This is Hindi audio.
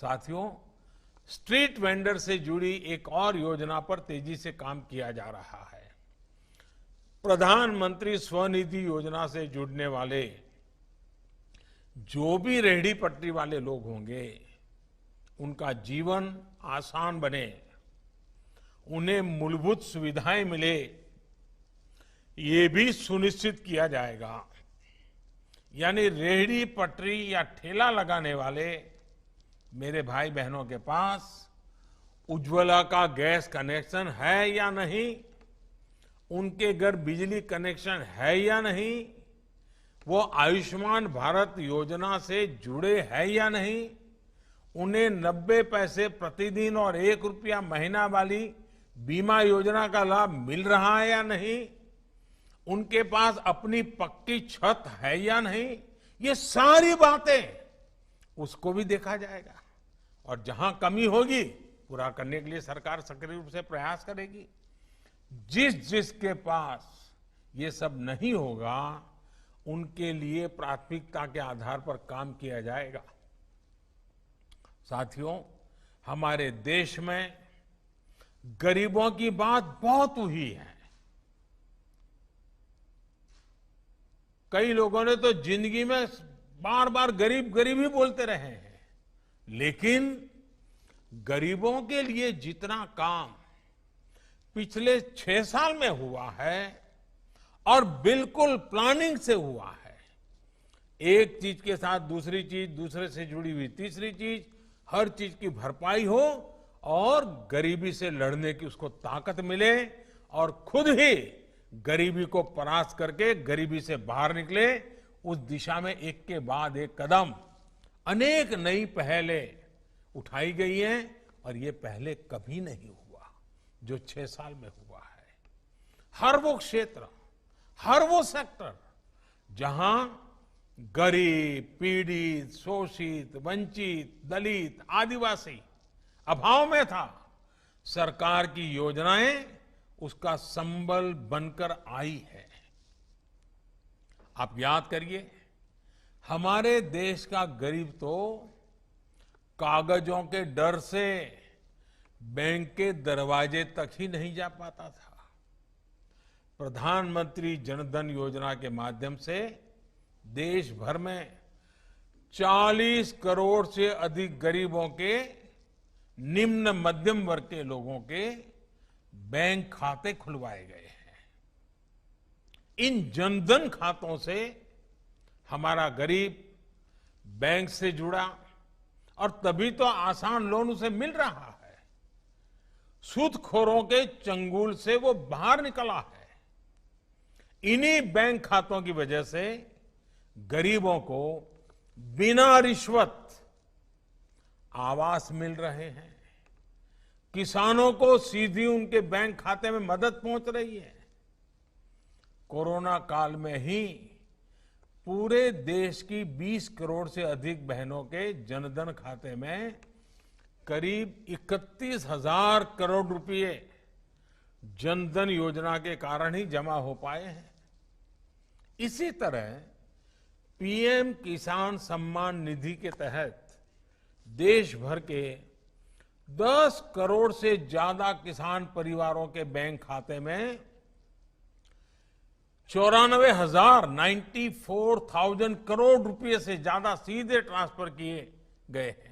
साथियों, स्ट्रीट वेंडर से जुड़ी एक और योजना पर तेजी से काम किया जा रहा है। प्रधानमंत्री स्वनिधि योजना से जुड़ने वाले जो भी रेहड़ी पटरी वाले लोग होंगे, उनका जीवन आसान बने, उन्हें मूलभूत सुविधाएं मिले, ये भी सुनिश्चित किया जाएगा। यानी रेहड़ी पटरी या ठेला लगाने वाले मेरे भाई बहनों के पास उज्ज्वला का गैस कनेक्शन है या नहीं, उनके घर बिजली कनेक्शन है या नहीं, वो आयुष्मान भारत योजना से जुड़े हैं या नहीं, उन्हें 90 पैसे प्रतिदिन और 1 रुपया महीना वाली बीमा योजना का लाभ मिल रहा है या नहीं, उनके पास अपनी पक्की छत है या नहीं, ये सारी बातें उसको भी देखा जाएगा। और जहां कमी होगी पूरा करने के लिए सरकार सक्रिय रूप से प्रयास करेगी। जिसके पास ये सब नहीं होगा, उनके लिए प्राथमिकता के आधार पर काम किया जाएगा। साथियों, हमारे देश में गरीबों की बात बहुत हुई है। कई लोगों ने तो जिंदगी में बार बार गरीब गरीब ही बोलते रहे हैं, लेकिन गरीबों के लिए जितना काम पिछले 6 साल में हुआ है और बिल्कुल प्लानिंग से हुआ है, एक चीज के साथ दूसरी चीज, दूसरे से जुड़ी हुई तीसरी चीज, हर चीज की भरपाई हो और गरीबी से लड़ने की उसको ताकत मिले और खुद ही गरीबी को परास्त करके गरीबी से बाहर निकले, उस दिशा में एक के बाद एक कदम अनेक नई पहलें उठाई गई हैं और ये पहले कभी नहीं हुआ जो 6 साल में हुआ है। हर वो क्षेत्र, हर वो सेक्टर जहां गरीब, पीड़ित, शोषित, वंचित, दलित, आदिवासी अभाव में था, सरकार की योजनाएं उसका संबल बनकर आई है। आप याद करिए, हमारे देश का गरीब तो कागजों के डर से बैंक के दरवाजे तक ही नहीं जा पाता था। प्रधानमंत्री जनधन योजना के माध्यम से देश भर में 40 करोड़ से अधिक गरीबों के, निम्न मध्यम वर्ग के लोगों के बैंक खाते खुलवाए गए हैं। इन जनधन खातों से हमारा गरीब बैंक से जुड़ा और तभी तो आसान लोन उसे मिल रहा है। सूदखोरों के चंगुल से वो बाहर निकला है। इन्हीं बैंक खातों की वजह से गरीबों को बिना रिश्वत आवास मिल रहे हैं, किसानों को सीधी उनके बैंक खाते में मदद पहुंच रही है। कोरोना काल में ही पूरे देश की 20 करोड़ से अधिक बहनों के जनधन खाते में करीब 31,000 करोड़ रुपए जनधन योजना के कारण ही जमा हो पाए हैं। इसी तरह पीएम किसान सम्मान निधि के तहत देश भर के 10 करोड़ से ज्यादा किसान परिवारों के बैंक खाते में 94,000 करोड़ रुपए से ज्यादा सीधे ट्रांसफर किए गए हैं।